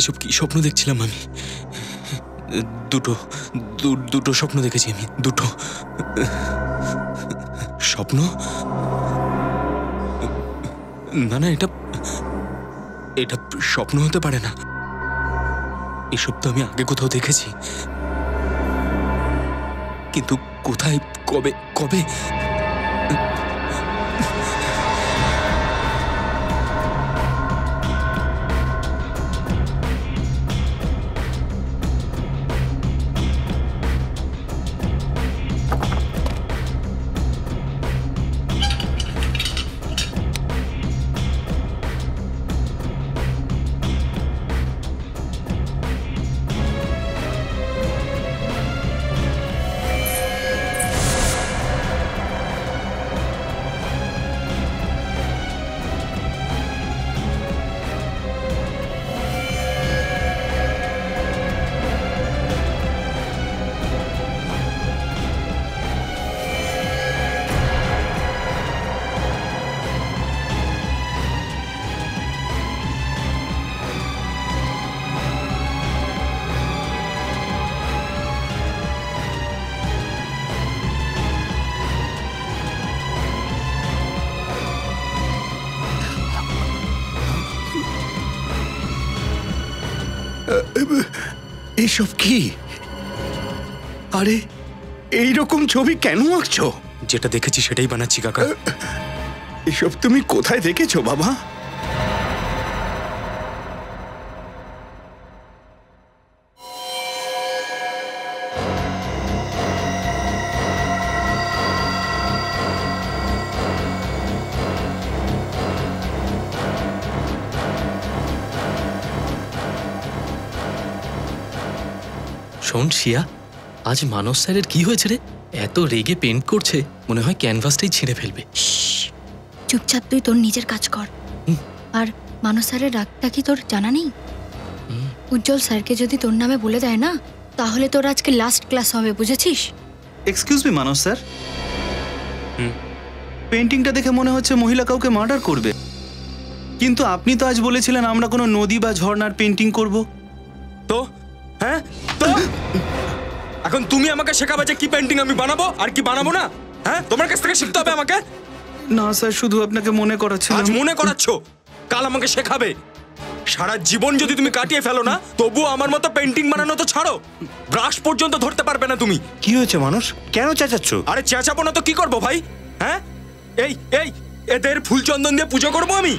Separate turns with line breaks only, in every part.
এসব কি স্বপ্ন দেখছিলাম আমি? দুটো স্বপ্ন দেখেছি আমি, দুটো স্বপ্ন। না না, এটা স্বপ্ন হতে পারে না। এসব তো আমি আগে কোথাও দেখেছি, কিন্তু কোথায়, কবে কবে?
এসব কি? আরে এইরকম ছবি কেন আঁকছো?
যেটা দেখেছি সেটাই বানাচ্ছি কাকা।
এসব তুমি কোথায় দেখেছো বাবা?
শোন শিয়া, আজ মানস স্যারের কি হয়েছে রে? এত রেগে পেন্ট করছে, মনে হয় ক্যানভাসটাই ছিঁড়ে ফেলবে।
চুপচাপ তুই তোর নিজের কাজ কর। আর মানস স্যারের রাগটা কি তোর জানা নেই? উজ্জ্বল স্যারকে যদি তোর নামে বলে দেয় না, তাহলে তোর আজকে লাস্ট ক্লাস হবে, বুঝেছিস?
এক্সকিউজ মি মানস স্যার, পেন্টিংটা দেখে মনে হচ্ছে মহিলা কাউকে মার্ডার করবে, কিন্তু আপনি তো আজ বলেছিলেন আমরা কোনো নদী বা ঝর্ণার পেন্টিং করব।
তো হ্যাঁ, তো এখন তুমি আমাকে শেখাবে যে কি পেন্টিং আমি বানাবো আর কি বানাবো না? হ্যাঁ, তোমার কাছ থেকে শিখতে হবে আমাকে।
না স্যার, শুধু আপনাকে মনে করাচ্ছিলাম।
আজ মনে করাচ্ছো, কাল আমাকে শেখাবে। সারা জীবন যদি তুমি কাটিয়ে ফেলো না, তবুও আমার মতো পেন্টিং বানানো তো ছাড়ো, ব্রাশ পর্যন্ত ধরতে পারবে না তুমি।
কি হয়েছে মানুষ, কেন চেঁচাচ্ছ?
আরে চেঁচাবো না তো কি করবো ভাই? হ্যাঁ, এই এদের ফুল চন্দন দিয়ে পুজো করবো আমি?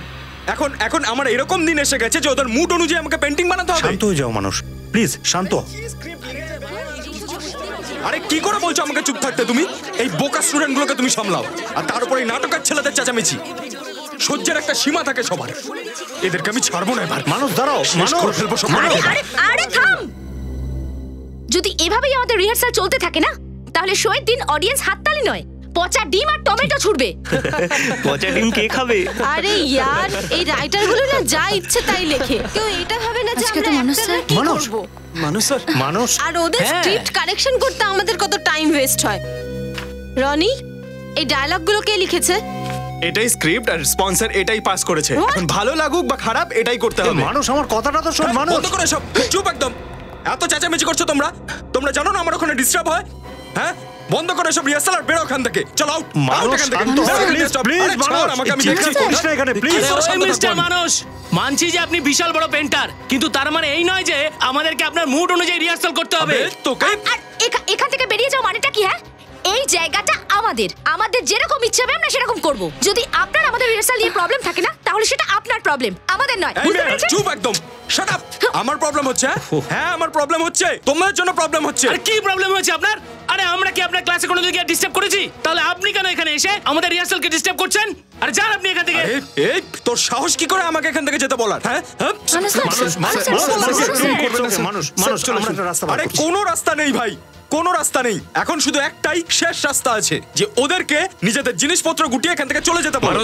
এখন আমার এরকম দিন এসে গেছে যে ওদের মুড অনুযায়ী আমাকে পেন্টিং বানাতে হবে।
শান্ত হয়ে যাও মানুষ, প্লিজ শান্ত।
আরে কি করে বলছো আমাকে চুপ থাকতে? তুমি এই বোকা স্টুডেন্টগুলোকে তুমি সামলাও, আর তার উপরে এই নাটকের ছেলেদের চেঁচামেচি। সহ্যের একটা সীমা থাকে সবার, এদেরকে আমি ছাড়বো না। এবার
মানুষ দাঁড়াও,
শেষ করে ফেলবো সব।
আরে থাম! যদি এভাবেই আমাদের রিহার্সাল চলতে থাকে না, তাহলে শোয়ের দিন অডিয়েন্স হাততালি নয়, পচা ডিম আর টমেটো ছুড়বে।
পচা ডিম কে খাবে?
আরে ইয়ার, এই রাইটারগুলো না যা ইচ্ছে তাই লেখে, কেউ এটা ভাবে না যে আমরা মানুষ স্যার কি করব।
মানুষ স্যার,
মানুষ
আর ওদের স্ক্রিপ্ট কারেকশন করতে আমাদের কত টাইম ওয়েস্ট হয়। রনি, এই ডায়লগগুলো কে লিখেছে?
এটাই স্ক্রিপ্ট আর স্পন্সর এটাই পাস করেছে। এখন ভালো লাগুক বা খারাপ এটাই করতে হবে।
মানুষ আমার কথাটা তো শোন। মানুষ
বন্ধ করে সব, চুপ একদম। এত চেঁচামেচি করছো তোমরা জানো না আমার ওখানে ডিস্টার্ব হয়? হ্যাঁ, বন্ধ করে সব রিহার্সাল আর বেরো ওখান থেকে। চলো আউট,
মানুষ শান্ত হও, প্লিজ মানুষ,
আমাকে আমি
চিৎকার করিস না এখানে, প্লিজ।
মিস্টার মানুষ, মানছি যে আপনি বিশাল বড় পেন্টার, কিন্তু তার মানে এই নয় যে আমাদেরকে আপনার মুড অনুযায়ী রিহার্সাল করতে হবে।
তোকে
এখান থেকে বেরিয়ে যাও মানেটা কি? হ্যাঁ, এই জায়গাটা আমাদের যেরকম ইচ্ছা হবে আমরা সেরকম করব। যদি আপনার আমাদের রিহার্সাল নিয়ে প্রবলেম থাকে না, তাহলে সেটা আপনার প্রবলেম, আমাদের নয়। বুঝতে পেরেছেন?
চুপ একদম, শাট আপ। আমার প্রবলেম হচ্ছে? হ্যাঁ, আমার প্রবলেম হচ্ছে, তোমাদের জন্য প্রবলেম হচ্ছে।
আর কি প্রবলেম হয়েছে আপনার? আরে আমরা কি আপনার ক্লাসে কোনো দিকে ডিস্টার্ব করেছি? তাহলে আপনি কেন এখানে এসে আমাদের রিহার্সালকে ডিস্টার্ব করছেন? আরে যান আপনি এখান থেকে।
এই তোর সাহস কি করে আমাকে এখান থেকে যেতে বলার? হ্যাঁ, আরে কোনো রাস্তা নেই ভাই, কোনো রাস্তা নেই। এখন শুধু একটাই শেষ রাস্তা আছে, যে ওদেরকে নিজেদের জিনিসপত্র গুটিয়ে এখান থেকে চলে যেতে পারো।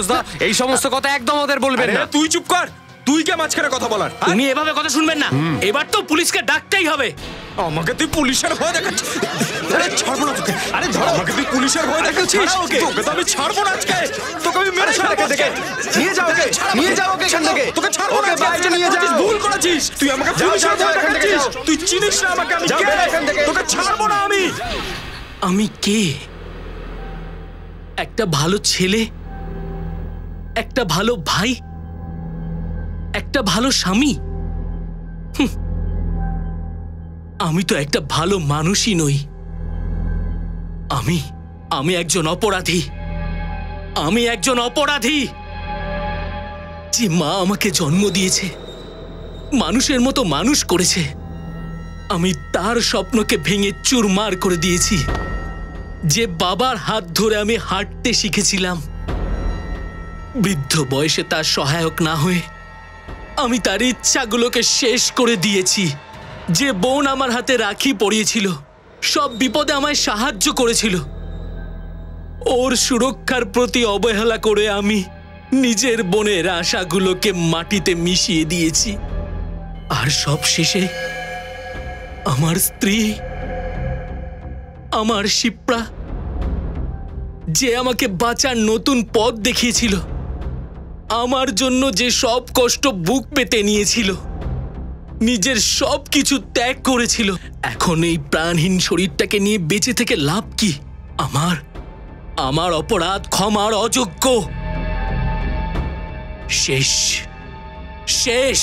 এই সমস্ত কথা একদম ওদের বলবেন না।
তুই চুপ কর, তুই কে মাঝখানে কথা বলার? হ্যাঁ?
তুমি এভাবে কথা শুনবেন না, এবার তো পুলিশকে ডাকতেই হবে।
আমাকে তুই পুলিশের ভয় দেখাচ্ছিস? আরে ছাড়বো না তোকে। আরে ধর, আমাকে তুই পুলিশের ভয় দেখাচ্ছিস? তোকে তো আমি ছাড়বো না আজকে। তোকে আমি মেরে ফেলবো আজকে।
নিয়ে যাও ওকে, নিয়ে যাও ওকে এখান থেকে।
তোকে ছাড়বো না,
ওকে বাইরে নিয়ে যাও।
ভুল করেছিস তুই, আমাকে পুলিশের ভয় দেখাচ্ছিস। তুই চিনিস না আমাকে, আমি কে? তোকে ছাড়বো না আমি।
আমি কে? একটা ভালো ছেলে, একটা ভালো ভাই, একটা ভালো স্বামী। আমি তো একটা ভালো মানুষই নই। আমি একজন অপরাধী। আমি একজন অপরাধী। যে মা আমাকে জন্ম দিয়েছে, মানুষের মতো মানুষ করেছে, আমি তার স্বপ্নকে ভেঙে চুরমার করে দিয়েছি। যে বাবার হাত ধরে আমি হাঁটতে শিখেছিলাম, বৃদ্ধ বয়সে তার সহায়ক না হয়ে আমি তার ইচ্ছাগুলোকে শেষ করে দিয়েছি। যে বোন আমার হাতে রাখি পরিয়েছিল, সব বিপদে আমায় সাহায্য করেছিল, ওর সুরক্ষার প্রতি অবহেলা করে আমি নিজের বোনের আশাগুলোকে মাটিতে মিশিয়ে দিয়েছি। আর সব শেষে আমার স্ত্রী, আমার শিপ্রা, যে আমাকে বাঁচার নতুন পথ দেখিয়েছিল, আমার জন্য যে সব কষ্ট বুক পেতে নিয়েছিল, নিজের সব কিছু ত্যাগ করেছিল, এখন এই প্রাণহীন শরীরটাকে নিয়ে বেঁচে থেকে লাভ কি? আমার অপরাধ ক্ষমার অযোগ্য। শেষ শেষ।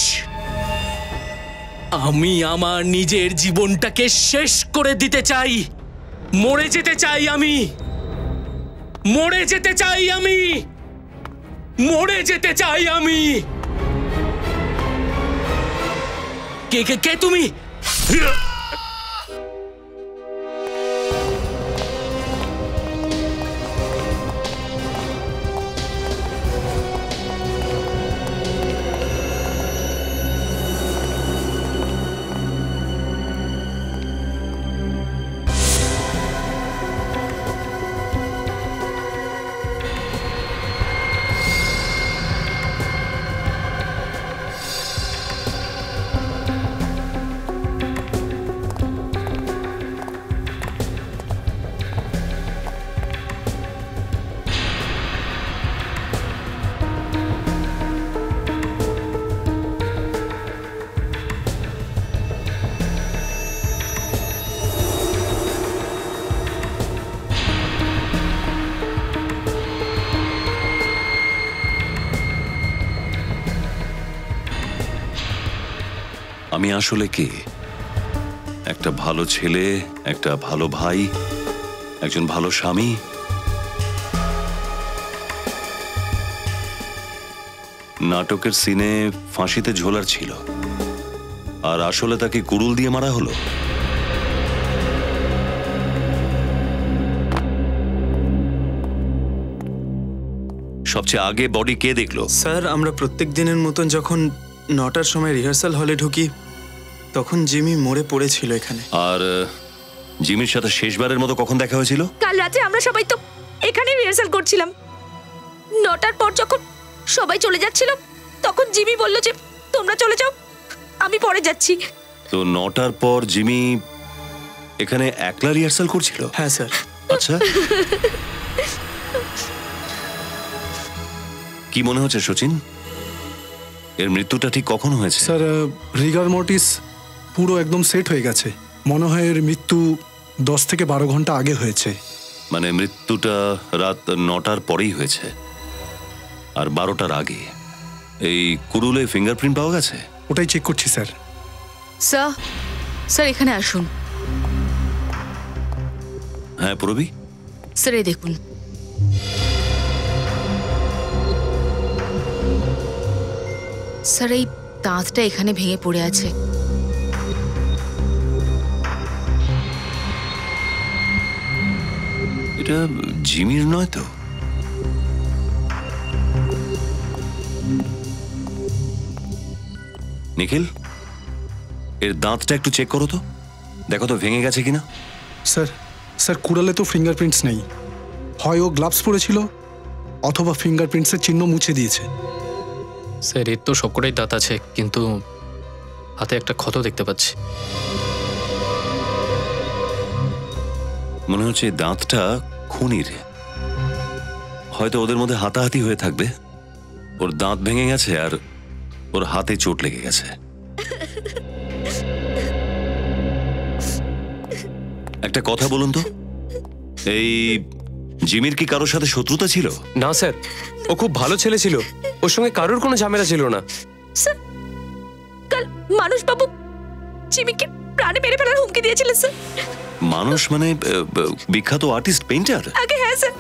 আমি আমার নিজের জীবনটাকে শেষ করে দিতে চাই। মরে যেতে চাই আমি। মরে যেতে চাই আমি। মরে যেতে চাই আমি। কে কে কে তুমি?
আমি আসলে কে? একটা ভালো ছেলে, একটা ভালো ভাই, একজন ভালো স্বামী। নাটকের সিনে ফাঁসিতে ঝোলার ছিল, আর আসলে তাকে কুড়ুল দিয়ে মারা হলো। সবচেয়ে আগে বডি কে দেখলো?
স্যার, আমরা প্রত্যেক দিনের মতন যখন 9টার সময় রিহার্সাল হলে ঢুকি, তখন জিমি মরে পড়েছিল এখানে।
আর জিমির সাথে শেষবারের মতো কখন দেখা হয়েছিল?
কাল রাতে আমরা সবাই তো এখানে রিহার্সাল করছিলাম। 9টার পর যখন সবাই চলে যাচ্ছিল, তখন জিমি বলল যে তোমরা চলে যাও, আমি পরে যাচ্ছি।
তো 9টার পর জিমি এখানে একলা রিহার্সাল করছিল?
হ্যাঁ স্যার।
আচ্ছা, কি মনে হচ্ছে সচিন, এর মৃত্যুটা ঠিক কখন হয়েছে?
স্যার, রিগার মর্টিস পুরো একদম সেট হয়ে গেছে। মনে হয় এর মৃত্যু 10 থেকে 12 ঘন্টা আগে হয়েছে।
মানে মৃত্যুটা রাত 9টার পরেই হয়েছে, আর 12টার আগে। এই কুরুলে ফিঙ্গারপ্রিন্ট পাওয়া গেছে?
ওটাই চেক করছি স্যার।
স্যার এখানে আসুন।
হ্যাঁ পুরবি।
স্যার এই দেখুন। স্যার এই দাঁতটা এখানে ভেঙে পড়ে আছে।
এটা জিমির নয় তো? নিখিল, এর দাঁতটা একটু চেক করো তো, দেখো তো ভেঙে গেছে কিনা।
স্যার কুড়ালে তো ফিঙ্গারপ্রিন্টস নেই। হয় ও গ্লাভস পরেছিল, অথবা ফিঙ্গারপ্রিন্টসের চিহ্ন মুছে দিয়েছে।
স্যার এর তো সবকটাই দাঁত আছে, কিন্তু হাতে একটা ক্ষত দেখতে পাচ্ছি।
মনে হচ্ছে এই দাঁতটা খুনির। হয়তো ওদের মধ্যে হাতাহাতি হয়ে থাকবে, ওর দাঁত ভেঙে গেছে আর ওর হাতে চোট লেগে গেছে। একটা কথা বলুন তো, এই জিমির কি কারোর সাথে শত্রুতা ছিল?
না স্যার, ও খুব ভালো ছেলে ছিল, ওর সঙ্গে কারোর কোনো ঝামেলা ছিল না।
স্যার, কাল মানুষ বাবু জিমিকে প্রাণে মেরে ফেলার হুমকি দিয়েছিলেন স্যার।
মানুষ মানে বিখ্যাত আর্টিস্ট, পেইন্টার?
আগে হ্যাঁ স্যার।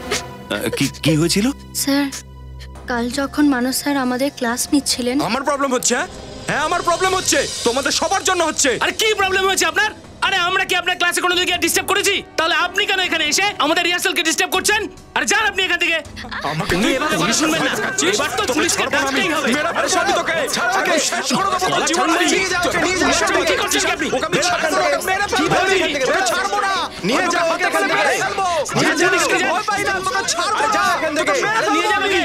কি হয়েছিল?
স্যার, কাল যখন মানস স্যার আমাদের ক্লাস নিচ্ছিলেন।
আমার প্রবলেম হচ্ছে? হ্যাঁ আমার প্রবলেম হচ্ছে, তোমাদের সবার জন্য হচ্ছে।
আরে কি প্রবলেম হয়েছে আপনার? আরে আমরা কি আপনার ক্লাসে কোনো দিকে ডিস্টার্ব করেছি? তাহলে আপনি কেন এখানে এসে আমাদের রিহার্সালকে ডিস্টার্ব করছেন? আরে যান আপনি এখান থেকে।
আমাকে
তুই এভাবে কথা শুনবেন না, এবার তো পুলিশকে ডাকতেই হবে।
মেরা ফেলে সবই তোকে আগে শেষ করে দেবো তোর জীবন।
নিয়ে যাও ওকে, নিয়ে যাও।
কি করছিস কি আপনি?
ওকে আমি ছাড়বো না, ওকে মেরে ফেলবো। ওকে ছাড়বো না,
নিয়ে যাও ওকে এখান থেকে।
ভয় পাই না, তোকে ছাড়বো না।
যা এখান থেকে।
নিয়ে যাবে কে?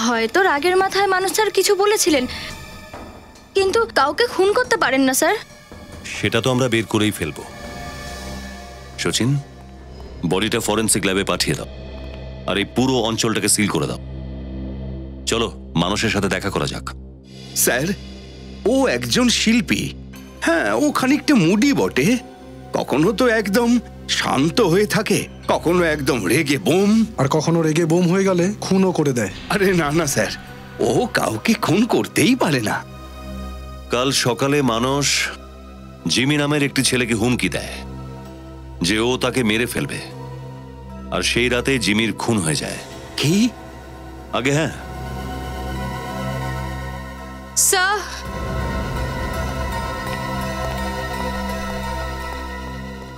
হয়তো রাগের মাথায় মানস স্যার কিছু বলেছিলেন, কিন্তু কাউকে খুন করতে পারেন না স্যার।
সেটা তো আমরা বের করেই ফেলবো। সচিন, বডিটা ফরেন্সিক ল্যাবে পাঠিয়ে দাও, আর এই পুরো অঞ্চলটাকে সিল করে দাও। চলো মানুষের সাথে দেখা করা যাক।
স্যার, ও একজন শিল্পী। হ্যাঁ, ও খানিকটা মুডি বটে। কখনো তো একদম শান্ত হয়ে থাকে, কখনো একদম রেগে বোম।
আর কখনো রেগে বোম হয়ে গেলে খুনও করে দেয়।
আরে না না স্যার, ও কাউকে খুন করতেই পারে না।
কাল সকালে মানুষ জিমি নামের একটি ছেলেকে হুমকি দেয় যে ও তাকে মেরে ফেলবে, আর সেই রাতে জিমির খুন হয়ে যায়।
কি?
আগে হ্যাঁ,
স্যার,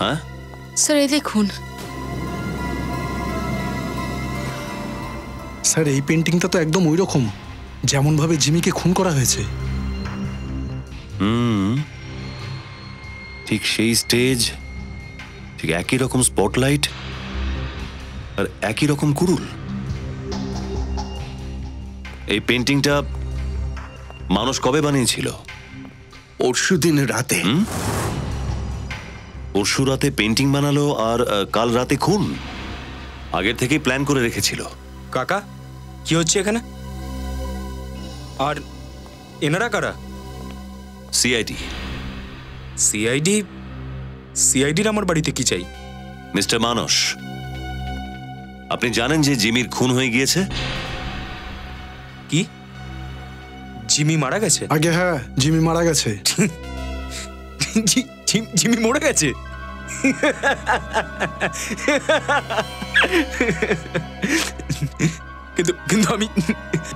হ্যাঁ
স্যার এই দেখুন।
স্যার, এই পেন্টিংটা তো একদম ওই রকম যেমন ভাবে জিমিকে খুন করা হয়েছে।
ঠিক সেই স্টেজ, ঠিক একই রকম স্পটলাইট, আর একই রকম কুরুল। এই পেন্টিংটা মানুষ কবে বানিয়েছিল?
পরশুদিন রাতে।
পরশু রাতে পেন্টিং বানালো, আর কাল রাতে খুন। আগের থেকেই প্ল্যান করে রেখেছিল।
কাকা, কি হচ্ছে এখানে? আর এনারা কারা?
সিআইডি।
সিআইডি? সিআইডির আমার বাড়িতে কি চাই?
মিস্টার মানস, আপনি জানেন যে জিমির খুন হয়ে গিয়েছে?
কি? জিমি মারা গেছে?
আগে হ্যাঁ, জিমি মারা গেছে।
জিমি মরে গেছে? কিন্তু আমি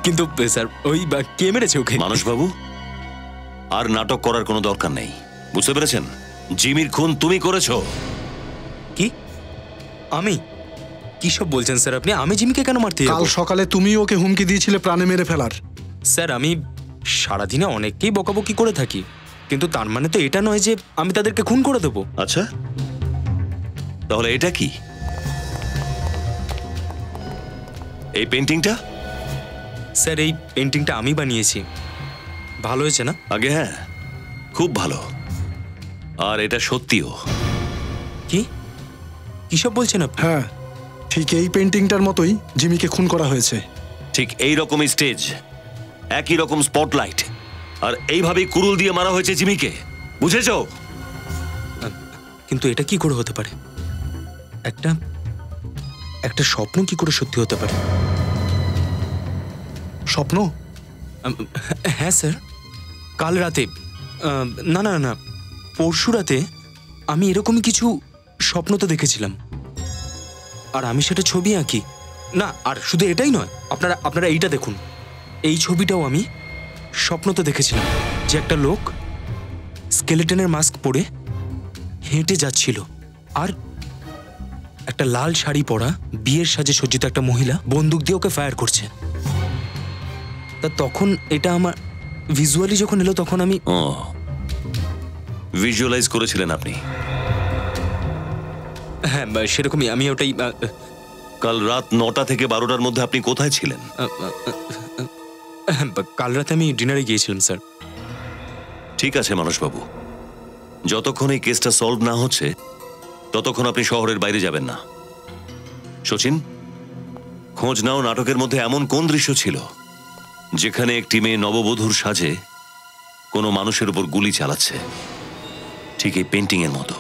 কিন্তু স্যার, ওই কে মেরেছে ওকে?
মানস বাবু, আর নাটক করার কোনো দরকার নেই, বুঝতে পেরেছেন? জিমির খুন তুমি করেছো।
কি? আমি? কি সব বলছেন স্যার আপনি? আমি জিমিকে কেন মারতে
কাল
যাবো?
সকালে তুমি ওকে হুমকি দিয়েছিলে প্রাণে মেরে ফেলার।
স্যার, আমি সারাদিনে অনেককেই বকাবকি করে থাকি, কিন্তু তার মানে তো এটা নয় যে আমি তাদেরকে খুন করে দেবো।
আচ্ছা, তাহলে এটা কি? এই পেন্টিংটা?
স্যার, এই পেন্টিংটা আমি বানিয়েছি। ভালো হয়েছে না?
আগে হ্যাঁ, খুব ভালো। আর এটা সত্যিও।
কি সব বলছেন আপনি?
হ্যাঁ, ঠিক এই পেন্টিংটার মতোই জিমিকে খুন করা হয়েছে।
ঠিক এই রকমই স্টেজ, একই রকম স্পটলাইট, আর এইভাবেই কুরুল দিয়ে মারা হয়েছে জিমিকে, বুঝেছো?
কিন্তু এটা কি করে হতে পারে? একটা স্বপ্ন কি করে সত্যি হতে পারে?
স্বপ্ন?
হ্যাঁ স্যার, কাল রাতে, না না না, পরশু রাতে আমি এরকমই কিছু স্বপ্ন তো দেখেছিলাম, আর আমি সেটা ছবি আঁকি। না, আর শুধু এটাই নয়, আপনারা এইটা দেখুন, এই ছবিটাও আমি স্বপ্ন তো দেখেছিলাম যে একটা লোক স্কেলেটনের মাস্ক পরে হেঁটে যাচ্ছিল, আর একটা লাল শাড়ি পরা বিয়ের সাজে সজ্জিত একটা মহিলা বন্দুক দিয়ে ওকে ফায়ার করছে। তা তখন এটা আমার ভিজুয়ালি যখন এলো, তখন আমি
ভিজুয়ালাইজ করেছিলেন আপনি?
হ্যাঁ, সেরকমই। আমি ওটাই।
কাল রাত 9টা থেকে 12টার মধ্যে আপনি কোথায় ছিলেন?
কাল রাতে আমি ডিনারে গিয়েছিলাম স্যার।
ঠিক আছে মানসবাবু, যতক্ষণ এই কেসটা সলভ না হচ্ছে ততক্ষণ আপনি শহরের বাইরে যাবেন না। শচীন, খোঁজ নাও নাটকের মধ্যে এমন কোন দৃশ্য ছিল যেখানে একটি মেয়ে নববধূর সাজে কোনো মানুষের উপর গুলি চালাচ্ছে, ঠিক এই পেন্টিং এর মতো।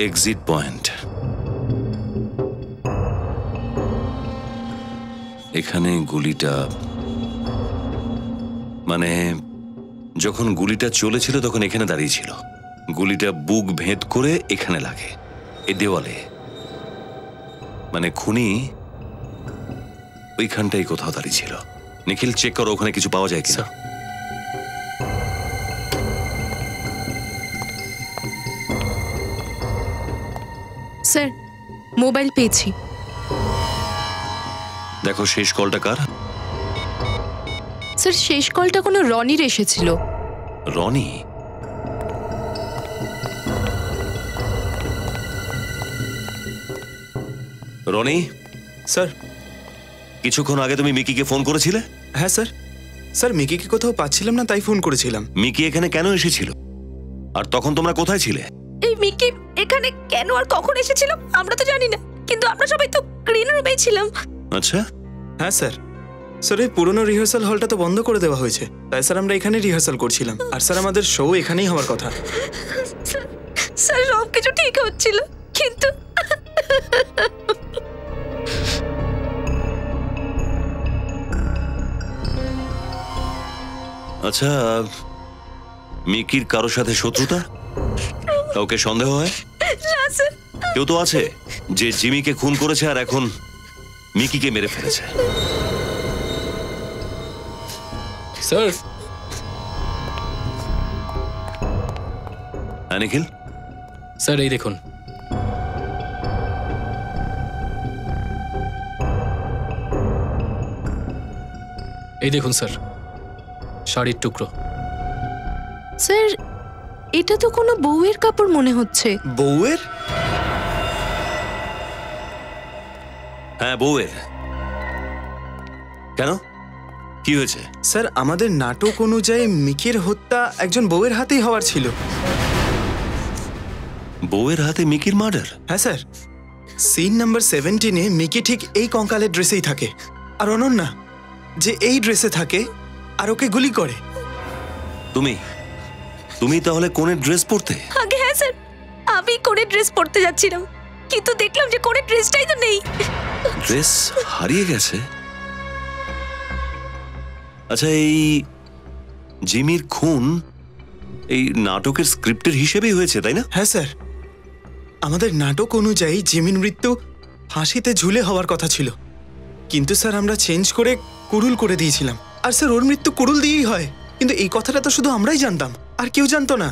Exit point. এখানে গুলিটা, মানে যখন গুলিটা চলেছিল তখন এখানে দাঁড়িয়েছিল, গুলিটা বুক ভেদ করে এখানে লাগে এই দেওয়ালে, মানে খুনি ওইখানটাই কোথাও দাঁড়িয়ে ছিল। নিখিল, চেক করো ওখানে কিছু পাওয়া যায় কিনা।
স্যার, মোবাইল পেয়েছি।
দেখো শেষ কলটা কার?
স্যার, শেষ কলটা কোনো রনির এসেছিল।
রনি? রনি?
স্যার,
কিছুক্ষণ আগে তুমি মিকিকে ফোন করেছিলে?
হ্যাঁ স্যার। স্যার, মিকিকে কোথাও পাচ্ছিলাম না, তাই ফোন করেছিলাম।
মিকি এখানে কেন এসেছিল আর তখন তোমরা কোথায় ছিলে?
এই মিকি এখানে কেন আর কখন এসেছিল আমরা তো জানি না, কিন্তু আমরা সবাই তো গ্রিন রুমেই ছিলাম।
আচ্ছা।
হ্যাঁ স্যার। স্যার, এই পুরনো রিহার্সাল হলটা তো বন্ধ করে দেওয়া হয়েছে, তাই স্যার আমরা এখানে রিহার্সাল করছিলাম। আর স্যার, আমাদের শো এখানেই হওয়ার কথা।
স্যার, সবকিছু ঠিক হচ্ছিল, কিন্তু
আচ্ছা, মিকির কারোর সাথে শত্রুতা? কাউকে সন্দেহ হয়? কেউ তো আছে যে জিমিকে খুন করেছে আর এখন মিকিকে মেরে ফেলেছে।
স্যার।
হ্যাঁ নিখিল?
স্যার, এই দেখুন। এই দেখুন স্যার, শাড়ির টুকরো।
স্যার, এটা তো কোনো বউয়ের কাপড় মনে হচ্ছে।
বউয়ের?
হ্যাঁ, বউয়ের। কেন, কি হয়েছে?
স্যার, আমাদের নাটক অনুযায়ী মিকির হত্যা একজন বউয়ের হাতেই হওয়ার ছিল।
বউয়ের হাতে মিকির মার্ডার?
হ্যাঁ স্যার। সিন নাম্বার 17-এ মিকি ঠিক এই কঙ্কালের ড্রেসেই থাকে, আর অনন্যা যে এই ড্রেসে থাকে আর ওকে গুলি করে।
তুমি তাহলে কোনের ড্রেস পরতে?
আগে হ্যাঁ স্যার, আমি কোনে ড্রেস পরতে যাচ্ছিলাম, কিন্তু দেখলাম যে কোনে ড্রেসটাই তো নেই।
ড্রেস হারিয়ে গেছে? আচ্ছা, এই জিমির খুন এই নাটকের স্ক্রিপ্টের হিসেবেই হয়েছে, তাই না?
হ্যাঁ স্যার, আমাদের নাটক অনুযায়ী জিমির মৃত্যু ফাঁসিতে ঝুলে হওয়ার কথা ছিল, কিন্তু স্যার আমরা চেঞ্জ করে কুড়ুল করে দিয়েছিলাম। আর স্যার, ওর মৃত্যু কুড়ুল দিয়েই হয়, কিন্তু এই কথাটা তো শুধু আমরাই জানতাম, আর কেউ জানতো না।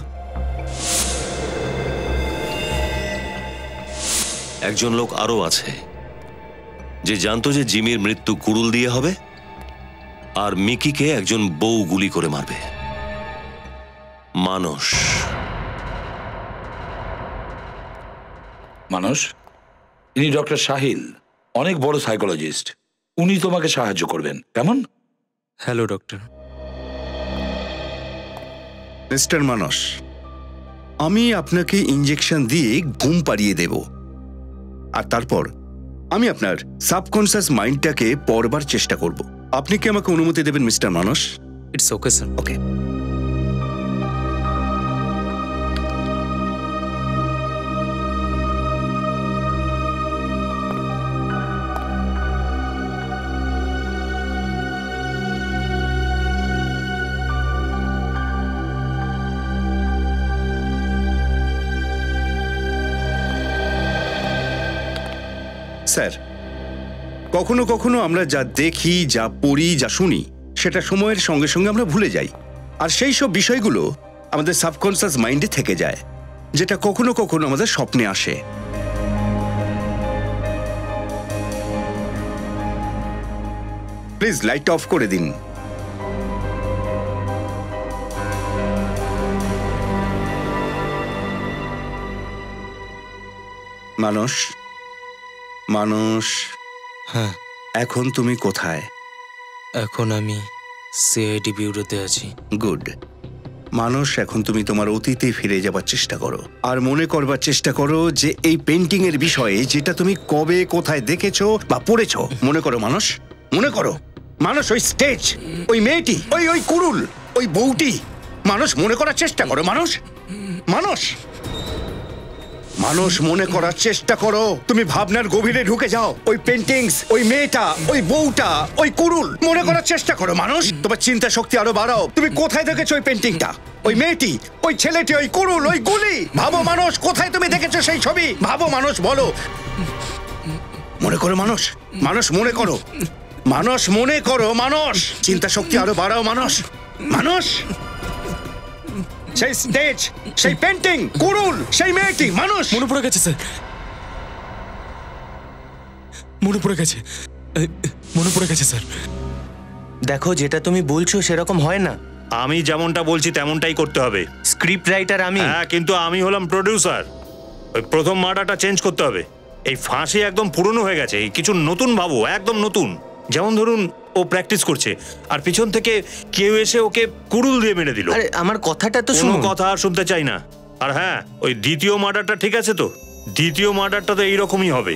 একজন লোক আরো আছে যে জানতো যে জিমির মৃত্যু কুড়ুল দিয়ে হবে আর মিকিকে একজন বউ গুলি করে মারবে। মানস।
মানস, ইনি ডক্টর সাহিল, অনেক বড় সাইকোলজিস্ট। উনি তোমাকে সাহায্য করবেন, কেমন?
Hello doctor.
মিস্টার মানস, আমি আপনাকে ইঞ্জেকশন দিয়ে ঘুম পাড়িয়ে দেব, আর তারপর আমি আপনার সাবকনসিয়াস মাইন্ডটাকে পড়বার চেষ্টা করব। আপনি কি আমাকে অনুমতি দেবেন mister Manas?
It's okay sir.
Okay. Sir, কখনো কখনো আমরা যা দেখি, যা পড়ি, যা শুনি, সেটা সময়ের সঙ্গে সঙ্গে আমরা ভুলে যাই। আর সেই সব বিষয়গুলো আমাদের সাবকনসিয়াস মাইন্ডে থেকে যায়, যেটা কখনো কখনো আমাদের স্বপ্নে আসে। প্লিজ লাইট অফ করে দিন। মানস, মানস,
হ্যাঁ,
এখন তুমি কোথায়?
এখন আমি সিআইডি ব্যুরোতে আছি।
গুড। মানস, এখন তুমি তোমার অতীতে ফিরে যাবার চেষ্টা করো, আর মনে করবার চেষ্টা করো যে এই পেন্টিং এর বিষয়ে, যেটা তুমি কবে কোথায় দেখেছো বা পড়েছো। মনে করো মানস, মনে করো। মানস, ওই স্টেজ, ওই মেয়েটি, ওই ওই কুরুল, ওই বউটি। মানস, মনে করার চেষ্টা করো। মানস, মানস, মানুষ, মনে করার চেষ্টা করো। তুমি ভাবনার গভীরে ঢুকে যাও। ওই পেন্টিংস, ওই মেয়েটা, ওই বউটা, ওই কুরুল, মনে করার চেষ্টা করো। মানুষ, তোমার চিন্তা শক্তি আরো বাড়াও। তুমি কোথায় দেখেছো ওই পেন্টিংটা, ওই মেয়েটি, ওই ছেলেটি, ওই কুরুল, ওই গুলি? ভাবো মানুষ, কোথায় তুমি দেখেছো সেই ছবি? ভাবো মানুষ, বলো। মনে করো মানুষ, মানুষ মনে করো, মানুষ মনে করো, মানুষ চিন্তা শক্তি আরো বাড়াও। মানুষ, মানুষ, সেই স্টেজ, সেই পেন্টিং, কুরুল, সেই মেয়েটি। মানুষ,
মনে পড়ে গেছে স্যার, মনে পড়ে গেছে, মনে পড়ে গেছে স্যার।
দেখো, যেটা তুমি বলছো সেরকম হয় না।
আমি যেমনটা বলছি তেমনটাই করতে হবে।
স্ক্রিপ্ট রাইটার আমি।
হ্যাঁ, কিন্তু আমি হলাম প্রডিউসার। ওই প্রথম মার্ডারটা চেঞ্জ করতে হবে। এই ফাঁসি একদম পুরনো হয়ে গেছে, কিছু নতুন ভাবো, একদম নতুন। যেমন ধরুন, ও প্র্যাকটিস করছে আর পিছন থেকে কেউ এসে ওকে কুড়ুল দিয়ে মেরে দিল।
আরে আমার কথাটা তো
শুনো। কথা আর শুনতে চাই না। আর হ্যাঁ, ওই দ্বিতীয় মার্ডারটা ঠিক আছে তো? দ্বিতীয় মার্ডারটা তো এইরকমই হবে।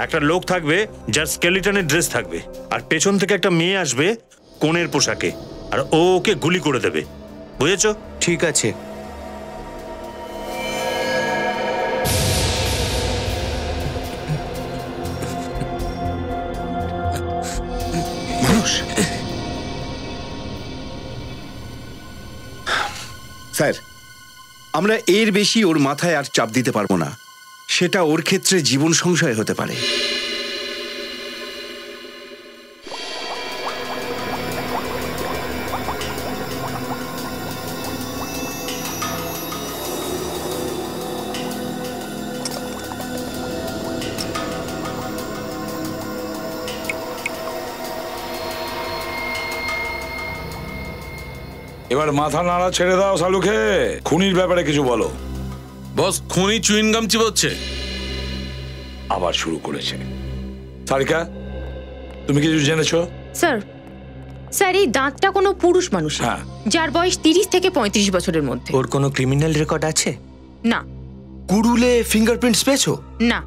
একটা লোক থাকবে যার স্কেলিটনের ড্রেস থাকবে, আর পেছন থেকে একটা মেয়ে আসবে কোণের পোশাকে, আর ও ওকে গুলি করে দেবে। বুঝেছো?
ঠিক আছে।
স্যার, আমরা এর বেশি ওর মাথায় আর চাপ দিতে পারবো না। সেটা ওর ক্ষেত্রে জীবন সংশয় হতে পারে।
এবার মাথা নাড়া ছেড়ে দাও শালুকে। খুনির ব্যাপারে কিছু বলো।
বস, খুনি চুইনগাম চিবোচ্ছে।
আবার শুরু করেছে। সারিকা, তুমি কিছু জেনেছো?
স্যার, স্যার এই দাঁতটা কোনো পুরুষ মানুষ,
হ্যাঁ,
যার বয়স 30 থেকে 35 বছরের মধ্যে।
ওর কোনো ক্রিমিনাল রেকর্ড আছে?
না।
কুড়ুলে ফিঙ্গারপ্রিন্টস পেয়েছো?
না,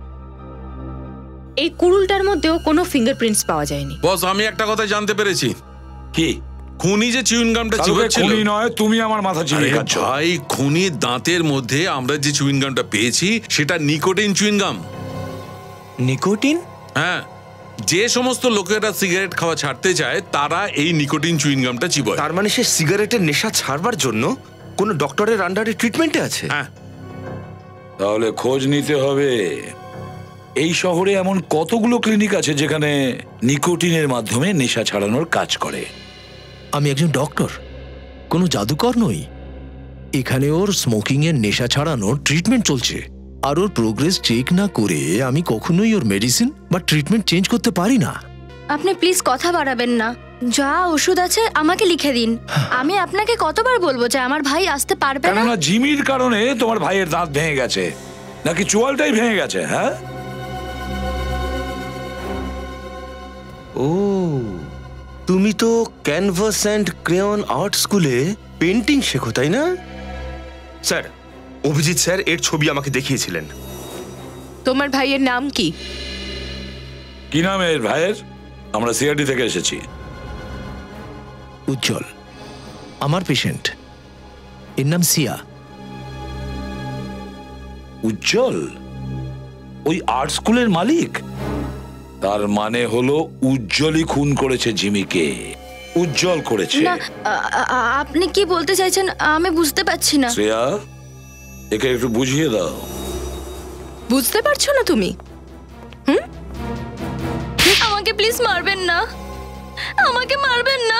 এই কুড়ুলটার মধ্যেও কোনো ফিঙ্গারপ্রিন্টস পাওয়া যায়নি।
বস, আমি একটা কথা জানতে পেরেছি।
কি?
খুনি যে চুইনগামটা চিবোচ্ছিল।
খুনি নয়, তুমি আমার মাথা চিবিয়ে খাচ্ছ।
ভাই, খুনির দাঁতের মধ্যে আমরা যে চুইনগামটা পেয়েছি সেটা নিকোটিন চুইনগাম।
নিকোটিন?
হ্যাঁ, যে সমস্ত লোকেরা সিগারেট খাওয়া ছাড়তে চায় তারা এই নিকোটিন চুইনগামটা চিবোয়।
তার মানে সে সিগারেটের নেশা ছাড়বার জন্য কোনো ডক্টরের আন্ডারে ট্রিটমেন্টে আছে?
হ্যাঁ।
তাহলে খোঁজ নিতে হবে। এই শহরে এমন কতগুলো ক্লিনিক আছে যেখানে নিকোটিনের মাধ্যমে নেশা ছাড়ানোর কাজ করে।
আমি একজন ডক্টর, কোনো জাদুকর নই। এখানে ওর স্মোকিং এর নেশা ছাড়ানোর ট্রিটমেন্ট চলছে, আর ওর প্রোগ্রেস চেক না করে আমি কখনোই ওর মেডিসিন বা ট্রিটমেন্ট চেঞ্জ করতে পারি না।
আপনি প্লিজ কথা বাড়াবেন না। যা ওষুধ আছে আমাকে লিখে দিন। আমি আপনাকে কতবার বলবো যে আমার ভাই আসতে পারবে না?
কেননা জিমির কারণে তোমার ভাইয়ের দাঁত ভেঙে গেছে, নাকি চোয়ালটাই ভেঙে গেছে? হ্যাঁ।
ও, তুমি তো ক্যানভাস অ্যান্ড ক্রেয়ন আর্ট স্কুলে পেন্টিং শেখো, তাই না?
স্যার, অভিজিৎ স্যার এর ছবি আমাকে দেখিয়েছিলেন।
তোমার ভাইয়ের নাম কি?
কি নাম এর ভাইয়ের? আমরা সিআরডি থেকে এসেছি।
উজ্জ্বল আমার পেশেন্ট, এর নাম সিয়া।
উজ্জ্বল ওই আর্ট স্কুলের মালিক? তার মানে হলো উজ্জ্বলই খুন করেছে জিমিকে। উজ্জ্বল করেছে।
না, আপনি কি বলতে চাইছেন আমি বুঝতে পারছি না।
শ্রেয়া, একে একটু বুঝিয়ে দাও।
বুঝতে পারছো না তুমি?
আমাকে প্লিজ মারবেন না, আমাকে মারবেন না,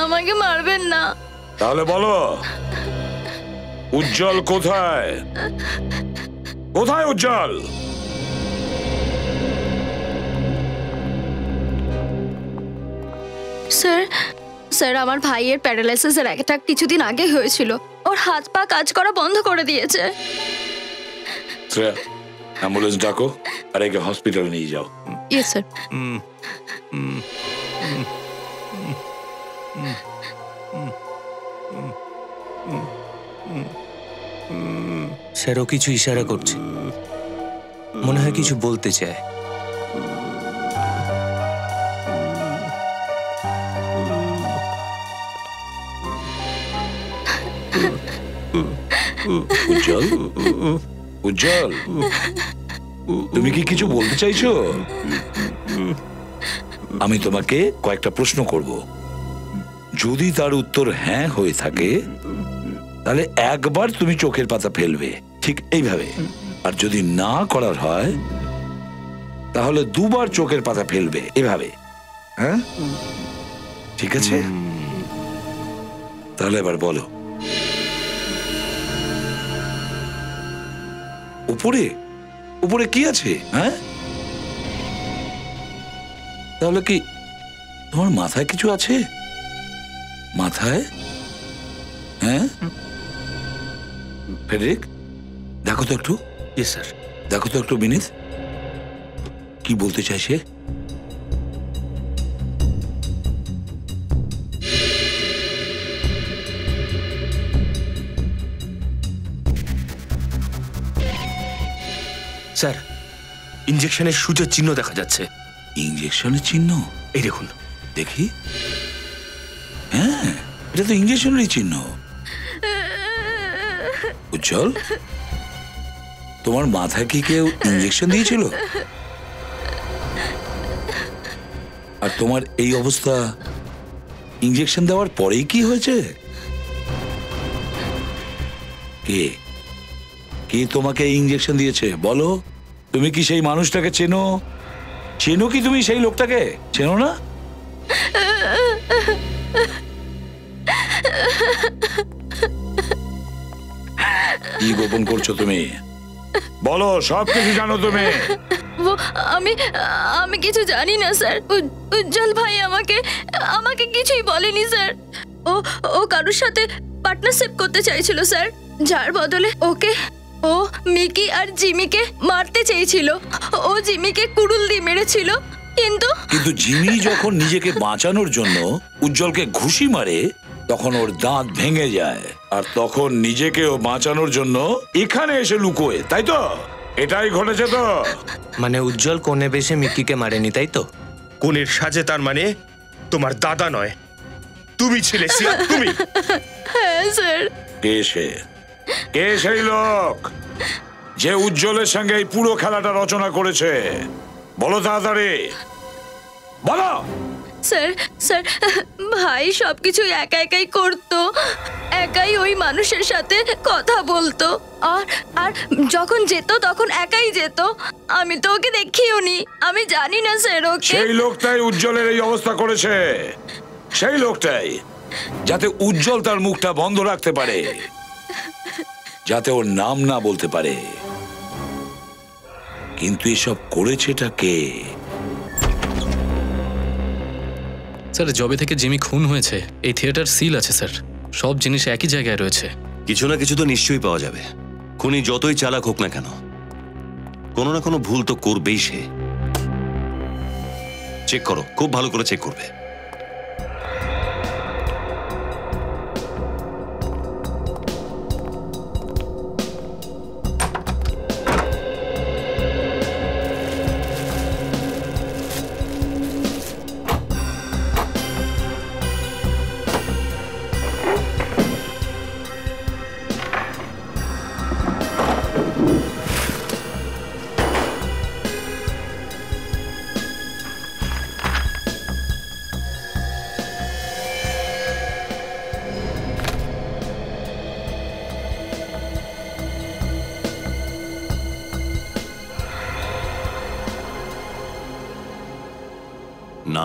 আমাকে মারবেন না।
তাহলে বলো উজ্জ্বল কোথায়? কোথায় উজ্জ্বল?
স্যার আমার ভাইয়ের প্যারালাইসিসের অ্যাটাক কিছুদিন আগে হয়েছিল। ওর হাত পা কাজ করা বন্ধ করে দিয়েছে।
শ্রেয়া, অ্যাম্বুলেন্স ডাকো আর একে হসপিটালে নিয়ে যাও।
Yes sir.
স্যারও কিছু ইশারা করছে, মনে হয় কিছু বলতে চায়।
উজ্জ্বল, উজ্জ্বল, তুমি কি কিছু বলতে চাইছো? আমি তোমাকে কয়েকটা প্রশ্ন করব, যদি তার উত্তর হ্যাঁ হয়ে থাকে তাহলে একবার তুমি চোখের পাতা ফেলবে, ঠিক এইভাবে। আর যদি না করার হয় তাহলে দুবার চোখের পাতা ফেলবে, এভাবে। হ্যাঁ, ঠিক আছে? তাহলে এবার বলো, উপরে উপরে কি আছে? হ্যাঁ, তাহলে কি তোমার মাথায় কিছু আছে? মাথায়? হ্যাঁ, ফেডরিক, দেখো তো একটু।
Yes sir.
দেখো তো একটু বিনীত কি বলতে চাইছে।
স্যার, ইনজেকশনের সূচের চিহ্ন দেখা যাচ্ছে।
ইনজেকশনের চিহ্ন?
এই দেখুন।
দেখি। হ্যাঁ, এটা তো ইনজেকশনেরই চিহ্ন। উজ্জ্বল, তোমার মাথায় কি কেউ ইনজেকশন দিয়েছিল? আর তোমার এই অবস্থা ইনজেকশন দেওয়ার পরেই কি হয়েছে? কে কে তোমাকে ইনজেকশন দিয়েছে বলো? তুমি কি সেই মানুষটাকে চেনো? চেনো কি তুমি সেই লোকটাকে? চেনো না? কি গোপন করছো তুমি? বলো, সব কিছু জানো তুমি?
আমি কিছু জানি না স্যার। উজ্জ্বল ভাই আমাকে কিছুই বলেনি স্যার। ও কারোর সাথে পার্টনারশিপ করতে চাইছিল স্যার, যার বদলে ও মিকি আর জিমিকে মারতে চেয়েছিল। ও জিমিকে কুড়ুল দিয়ে মেরেছিল, কিন্তু
জিমি যখন নিজেকে বাঁচানোর জন্য উজ্জ্বলকে ঘুষি মারে তখন ওর দাঁত ভেঙে যায়, আর তখন নিজেকেও বাঁচানোর জন্য এখানে এসে লুকোয়, তাই তো? এটাই ঘটেছে তো?
মানে উজ্জ্বল কোণে বেশে মিক্কিকে মারেনি, তাই তো?
কোণের সাজে তার মানে তোমার দাদা নয়, তুমি ছিলে সিয়া, তুমি।
হ্যাঁ স্যার।
কে সে? কে সেই লোক যে উজ্জ্বলের সঙ্গে এই পুরো খেলাটা রচনা করেছে? বলো তাড়াতাড়ি, বলো।
স্যার ভাই সবকিছু একা একাই করতো, একাই ওই মানুষের সাথে কথা বলতো, আর যখন যেত তখন একাই যেত। আমি তো ওকে দেখিও নি, আমি জানি না স্যার ওকে।
সেই লোকটাই উজ্জ্বলের এই অবস্থা করেছে, সেই লোকটাই, যাতে উজ্জ্বল তার মুখটা বন্ধ রাখতে পারে, যাতে ওর নাম না বলতে পারে। কিন্তু এসব করেছেটা কে?
স্যার, জবে থেকে জিমি খুন হয়েছে এই থিয়েটার সিল আছে স্যার, সব জিনিস একই জায়গায় রয়েছে।
কিছু না কিছু তো নিশ্চয়ই পাওয়া যাবে। খুনি যতই চালাক হোক না কেন, কোনো না কোনো ভুল তো করবেই সে। চেক করো, খুব ভালো করে চেক করবে।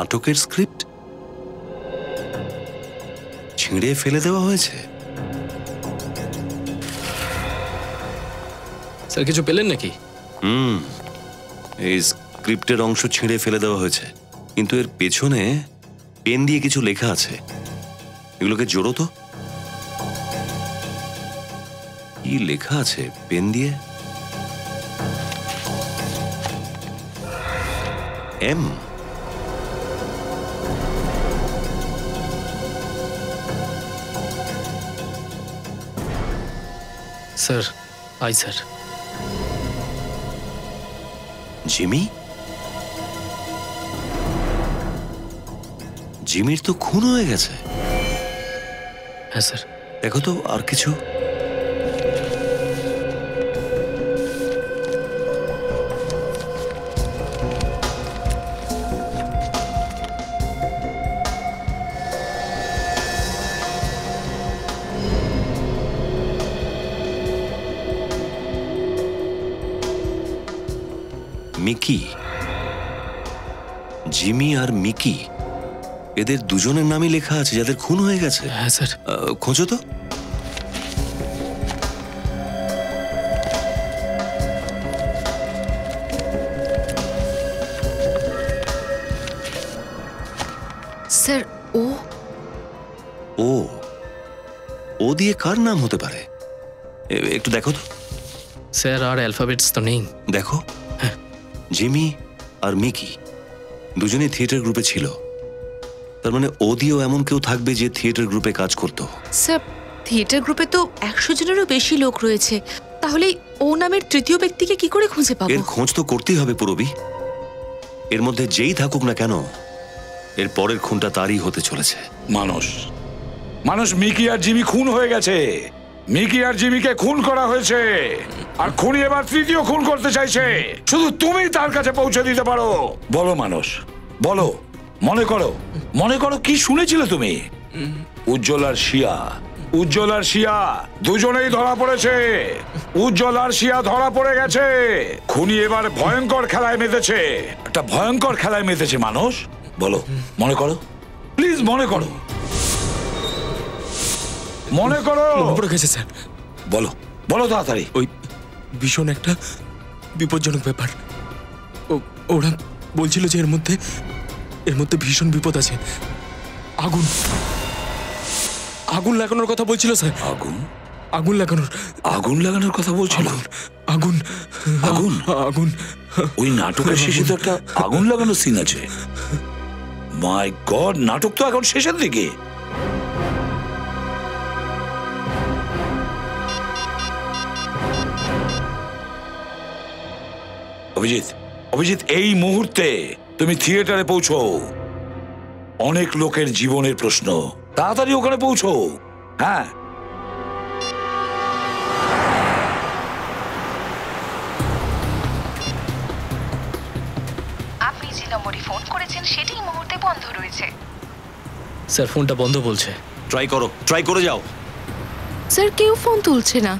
নাটকের স্ক্রিপ্ট ছিঁড়ে ফেলে দেওয়া হয়েছে।
স্যার কিছু পেলেন নাকি?
এই স্ক্রিপ্টের অংশ ছিঁড়ে ফেলে দেওয়া হয়েছে, কিন্তু এর পেছনে পেন দিয়ে কিছু লেখা আছে। এগুলোকে জোড়ো তো। কি লেখা আছে পেন দিয়ে? এম।
Sir I sir.
জিমি? জিমির তো খুন হয়ে গেছে।
হ্যাঁ স্যার।
দেখো তো আর কিছু। মিকি, জিমি আর মিকি, এদের দুজনের নামই লেখা আছে যাদের খুন হয়ে গেছে।
হ্যাঁ স্যার।
খোঁজো তো।
স্যার ও
ও ও দিয়ে কার নাম হতে পারে? একটু দেখো তো।
স্যার আর অ্যালফাবেটস তো নেই।
দেখো, জিমি আর মিকি দুজনেই থিয়েটার গ্রুপে ছিল। তার মানে ও দিয়েও এমন কেউ থাকবে যে থিয়েটার গ্রুপে কাজ করতো।
স্যার থিয়েটার গ্রুপে তো 100 জনেরও বেশি লোক রয়েছে, তাহলে ও নামের তৃতীয় ব্যক্তিকে কি করে খুঁজে পাবো?
এর খোঁজ তো করতেই হবে পুরবি। এর মধ্যে যেই থাকুক না কেন, এর পরের খুনটা তারই হতে চলেছে।
মানুষ মিকি আর জিমি খুন হয়ে গেছে। মিকি আর জিমিকে খুন করা হয়েছে, আর খুনি এবার তৃতীয় খুন করতে চাইছে। শুধু তুমি তার কাছে পৌঁছে দিতে পারো। বলো মানুষ, বলো। মনে করো কি শুনেছিলে তুমি? উজ্জ্বল আর শিয়া দুজনেই ধরা পড়েছে। উজ্জ্বল আর শিয়া ধরা পড়ে গেছে। খুনি এবার ভয়ঙ্কর খেলায় মেতেছে, একটা ভয়ঙ্কর খেলায় মেতেছে। মানুষ বলো, মনে করো, প্লিজ মনে করো। মনে পড়ে গেছে স্যার। বলো তাড়াতাড়ি।
ওই ভীষণ একটা বিপজ্জনক ব্যাপার। ওরা বলছিল যে এর মধ্যে ভীষণ বিপদ আছে। আগুন লাগানোর কথা বলছিল স্যার।
আগুন লাগানোর কথা বলছিল। আগুন ওই নাটকের শেষে তো একটা আগুন লাগানোর সিন আছে। মাই গড, নাটক তো এখন শেষের দিকে। অভিজিৎ, এই মুহূর্তে তুমি থিয়েটারে পৌঁছো। অনেক লোকের জীবনের প্রশ্ন, তাড়াতাড়ি ওখানে পৌঁছো। হ্যাঁ।
আপনি যে নম্বরে ফোন করেছেন সেটি এই মুহূর্তে বন্ধ রয়েছে।
স্যার ফোনটা বন্ধ বলছে।
ট্রাই করে যাও।
স্যার কেউ ফোন তুলছে না।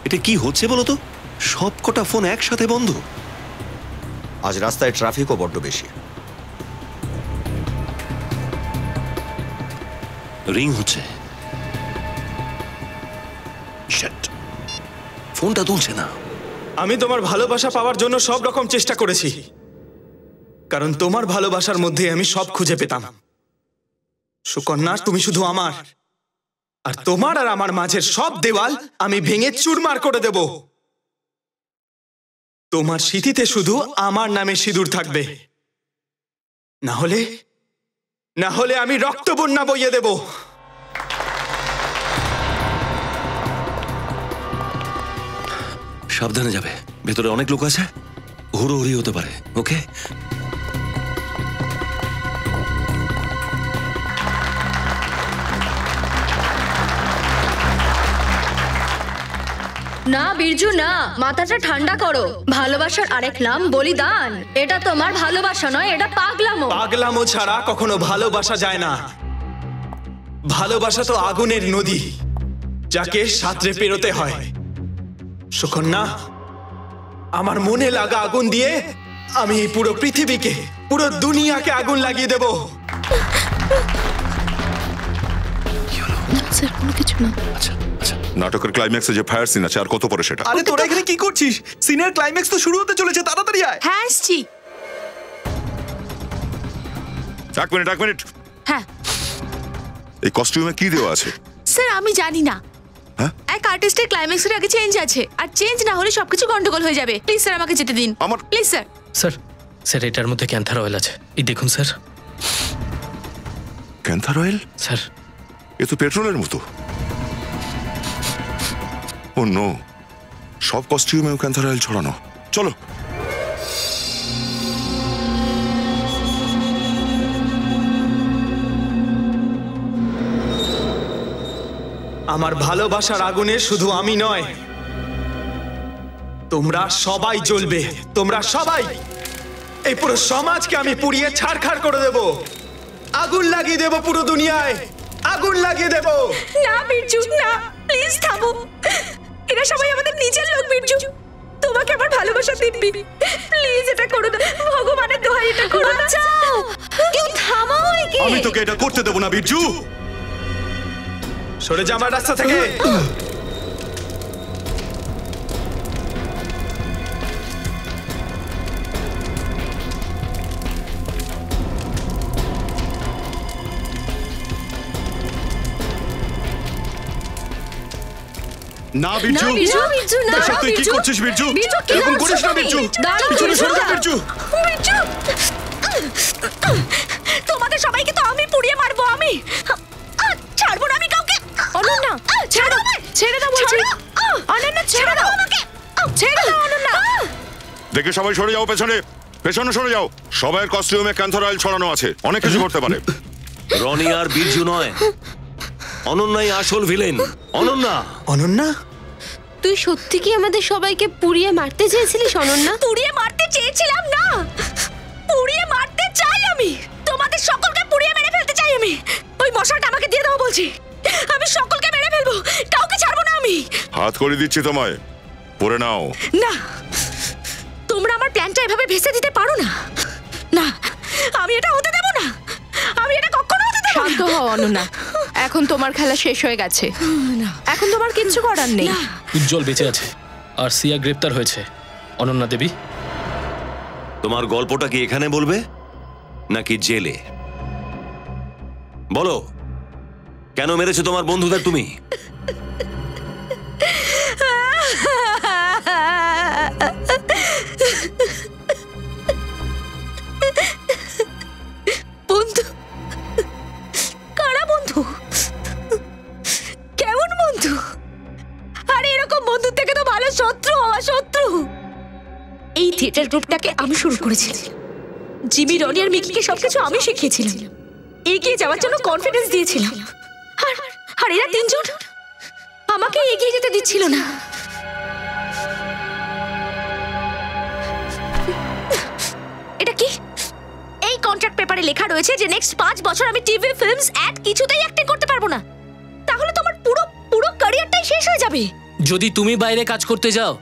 এটা কি হচ্ছে বলো তো? সব কটা ফোন একসাথে বন্ধ।
আজ রাস্তায় ট্রাফিকও বড্ড বেশি।
রিং হচ্ছে। ফোনটা তুলছে না।
আমি তোমার ভালোবাসা পাওয়ার জন্য সব রকম চেষ্টা করেছি, কারণ তোমার ভালোবাসার মধ্যে আমি সব খুঁজে পেতাম। সুকন্যা, তুমি শুধু আমার, আর তোমার আর আমার মাঝের সব দেওয়াল আমি ভেঙে চুরমার করে দেব। তোমার স্মৃতিতে শুধু আমার নামে সিঁদুর থাকবে, না হলে আমি রক্ত বন্যা বইয়ে দেব।
সাবধানে যাবে, ভেতরে অনেক লোক আছে, হুড়োহুড়ি হতে পারে। ওকে?
না বীরজু না, মাথাটা ঠান্ডা করো। ভালোবাসার আরেক নাম বলিদান। এটা তোমার ভালোবাসা নয়, এটা পাগলামো।
পাগলামো ছাড়া কখনো ভালোবাসা যায় না। ভালোবাসা তো আগুনের নদী, যাকে সাঁতরে পেরোতে হয়। সুকন্যা, আমার মনে লাগা আগুন দিয়ে আমি এই পুরো পুরো দুনিয়াকে আগুন লাগিয়ে দেব।
স্যার কোনো কিছু না।
নাটকের ক্লাইম্যাক্সে যে ফায়ার সিন আছে আর কত পরে সেটা?
আরে তোরা এখানে কি করছিস? সিনের ক্লাইম্যাক্স তো শুরু হতে চলেছে, তাড়াতাড়ি আয়।
হ্যাঁ আসছি।
এক মিনিট।
হ্যাঁ
এই কস্টিউমে কি দেওয়া আছে?
স্যার আমি জানি না। এক আর্টিস্টের ক্লাইম্যাক্সের আগে চেঞ্জ আছে, আর চেঞ্জ না হলে সবকিছু গন্ডগোল হয়ে যাবে। প্লিজ স্যার আমাকে যেতে দিন, প্লিজ স্যার।
স্যার স্যার এটার মধ্যে ক্যান্থার অয়েল আছে, এই দেখুন স্যার।
ক্যান্থার অয়েল?
স্যার
এ তো পেট্রোলের মতো। ও নো, সব কস্টিউমেও ক্যান্থার অয়েল ছড়ানো। চলো।
আমার ভালোবাসার আগুনে শুধু আমি নয়, তোমরা সবাই জ্বলবে। তোমরা সবাই, এই পুরো সমাজকে আমি পুড়িয়ে ছারখার করে দেব। আগুন লাগিয়ে দেব পুরো দুনিয়ায়, আগুন লাগিয়ে দেব।
না বিরজু, না, প্লিজ থামো। এরা সবাই আমাদের নিজের লোক বিরজু। তোমাকে আমার ভালোবাসা দিব্যি, প্লিজ এটা করো না। ভগবানের দোহাই এটা করো না। কেউ থামাও একে।
আমি তোকে এটা করতে দেব না বিরজু।
সরে যা আমার রাস্তা থেকে।
না বিরজু, এসব তুই কি করছিস বিরজু? এরকম করিস না বিরজু। পিছনে সরে যা বিরজু।
তোমাদের সবাইকে তো আমি পুড়িয়ে মারবো। আমি ছাড়বো না আমি কাউকে। অনন্যা ছেড়ে দাও, ছেড়ে দাও বলছি। অনন্যা ছেড়ে দাও আমাকে, ছেড়ে দাও অনন্যা।
দেখে সবাই সরে যাও, পেছনে সরে যাও। সবাইয়ের কস্টিউমে ক্যান্থার অয়েল ছড়ানো আছে, অনেক কিছু করতে পারে।
রনি আর বিরজু নয়, অনন্যাই আসল ভিলেন।
অনন্যা,
তুই সত্যি কি আমাদের সবাইকে পুড়িয়ে মারতে চেয়েছিলিস অনন্যা? পুড়িয়ে মারতে চেয়েছিলাম না, পুড়িয়ে মারতে চাই আমি। তোমাদের সকলকে পুড়িয়ে মেরে ফেলতে চাই আমি। ওই মশাটা আমাকে দিয়ে দাও বলছি, আমি সকলকে মেরে ফেলবো, কাউকে ছাড়বো না আমি।
হাত করে দিচ্ছি তোমায়, পরে নাও।
না, তোমরা আমার প্ল্যানটা এভাবে ভেসে দিতে পারো না। না, আমি এটা হতে দেব না, আমি এটা কখনো হতে দেব না।
শান্ত হও অনন্যা, এখন তোমার খেলা শেষ হয়ে গেছে, এখন তোমার কিচ্ছু করার নেই।
উজ্জ্বল বেঁচে আছে আর সিয়া গ্রেপ্তার হয়েছে। অনন্যা দেবী,
তোমার গল্পটা কি এখানে বলবে নাকি জেলে? বলো, কেন মেরেছো তোমার বন্ধুদের তুমি?
বন্ধু? কারা বন্ধু? কেমন বন্ধু? আরে এরকম বন্ধু থেকে তো ভালো শত্রু হওয়া শত্রু। এই থিয়েটার গ্রুপটাকে আমি শুরু করেছিলাম, জিমি, রনি আর মিকিকে সবকিছু আমি শিখিয়েছিলাম, এগিয়ে যাওয়ার জন্য কনফিডেন্স দিয়েছিলাম। আর এরা তিনজন আমাকে এগিয়ে যেতে দিচ্ছিল না। এটা কি? এই কন্ট্রাক্ট পেপারে লেখা রয়েছে যে নেক্সট 5 বছর আমি টিভি, ফিল্মস, অ্যাড কিছুতেই অ্যাক্টিং করতে পারবো না। তাহলে তোমার পুরো ক্যারিয়ারটাই শেষ হয়ে যাবে।
যদি তুমি বাইরে কাজ করতে যাও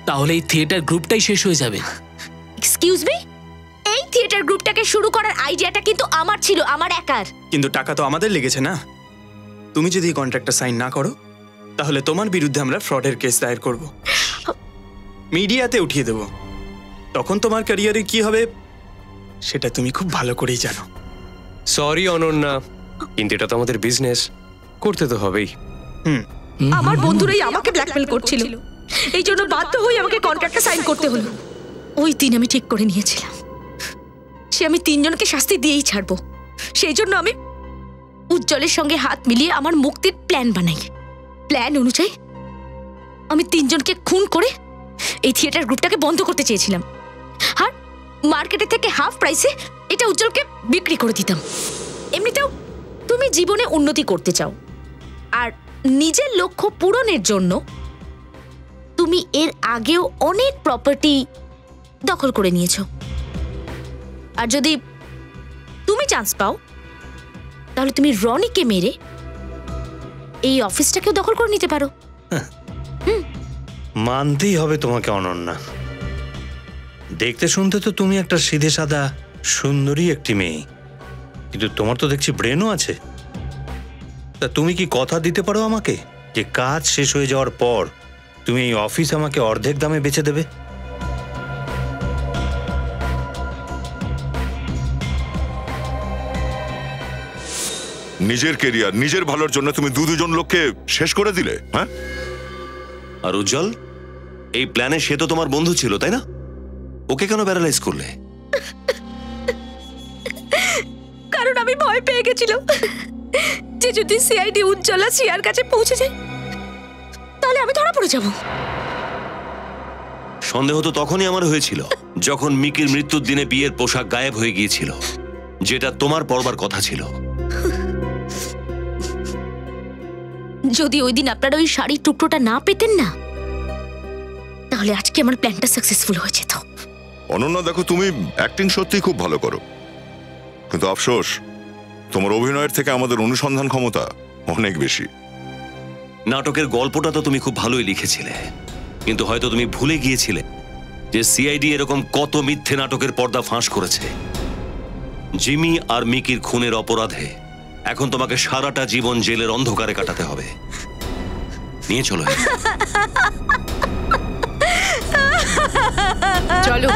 তাহলে এই থিয়েটার গ্রুপটাই শেষ হয়ে যাবে।
এক্সকিউজ মি, এই থিয়েটার গ্রুপটাকে শুরু করার আইডিয়াটা কিন্তু আমার ছিল, আমার একার।
কিন্তু টাকা তো আমাদের লেগেছে না। তুমি যদি কন্ট্রাক্টটা সাইন না করো তাহলে তোমার বিরুদ্ধে আমরা ফ্রডের কেস দায়ের করব, মিডিয়াতে উঠিয়ে দেব। তখন তোমার ক্যারিয়ারে কি হবে সেটা তুমি খুব ভালো করেই জানো।
সরি অনন্যা, কিন্তু এটা তো আমাদের বিজনেস, করতে তো হবেই।
আমার বন্ধুরাই আমাকে ব্ল্যাকমেল করছিল, এই জন্য বাধ্য হয়ে আমাকে কন্ট্রাক্টটা সাইন করতে হলো। ওই দিন আমি ঠিক করে নিয়েছিলাম সে আমি তিনজনকে শাস্তি দিয়েই ছাড়বো। সেই জন্য আমি উজ্জ্বলের সঙ্গে হাত মিলিয়ে আমার মুক্তির প্ল্যান বানাই। প্ল্যান অনুযায়ী আমি তিনজনকে খুন করে এই থিয়েটার গ্রুপটাকে বন্ধ করতে চেয়েছিলাম, আর মার্কেটে থেকে হাফ প্রাইসে এটা উজ্জ্বলকে বিক্রি করে দিতাম। এমনিতেও তুমি জীবনে উন্নতি করতে চাও, আর নিজের লক্ষ্য পূরণের জন্য তুমি এর আগেও অনেক প্রপার্টি দখল করে নিয়েছো। আর যদি তুমি চান্স পাও তাহলে তুমি রনিকে মেরে এই অফিসটাকেও দখল করে নিতে পারো।
মানতেই হবে তোমাকে অনন্যা, দেখতে শুনতে তো তুমি একটা সিধে সাদা সুন্দরী একটি মেয়ে, কিন্তু তোমার তো দেখছি ব্রেনও আছে। তা তুমি কি কথা দিতে পারো আমাকে যে কাজ শেষ হয়ে যাওয়ার পর তুমি এই অফিস আমাকে অর্ধেক দামে বেচে দেবে?
নিজের কেরিয়ার, নিজের ভালোর জন্য তুমি দুজন লোককে শেষ করে দিলে, হ্যাঁ?
আর উজ্জ্বল, এই প্ল্যানে সে তো তোমার বন্ধু ছিল, তাই না? ওকে কেন প্যারালাইজ করলে?
কারণ আমি ভয় পেয়ে গেছিলাম যে যদি সিআইডি উজ্জ্বলা সিয়ার কাছে পৌঁছে যায় তাহলে আমি ধরা পড়ে যাব।
সন্দেহ তো তখনই আমার হয়েছিল যখন মিকির মৃত্যুর দিনে বিয়ের পোশাক গায়েব হয়ে গিয়েছিল, যেটা তোমার পরবার কথা ছিল।
যদি ওই দিন আপনারা ওই শাড়ির টুকরোটা না পেতেন না, তাহলে আজকে আমার প্ল্যানটা সাকসেসফুল হয়ে যেত।
অনন্যা, দেখো তুমি অ্যাক্টিং সত্যিই খুব ভালো করো, কিন্তু আফসোস তোমার অভিনয়ের থেকে আমাদের অনুসন্ধান ক্ষমতা অনেক বেশি।
নাটকের গল্পটা তো তুমি খুব ভালোই লিখেছিলে, কিন্তু হয়তো তুমি ভুলে গিয়েছিলে যে সিআইডি এরকম কত মিথ্যে নাটকের পর্দা ফাঁস করেছে। জিমি আর মিকির খুনের অপরাধে এখন তোমাকে সারাটা জীবন জেলের অন্ধকারে কাটাতে হবে। নিয়ে চলো।
চলো।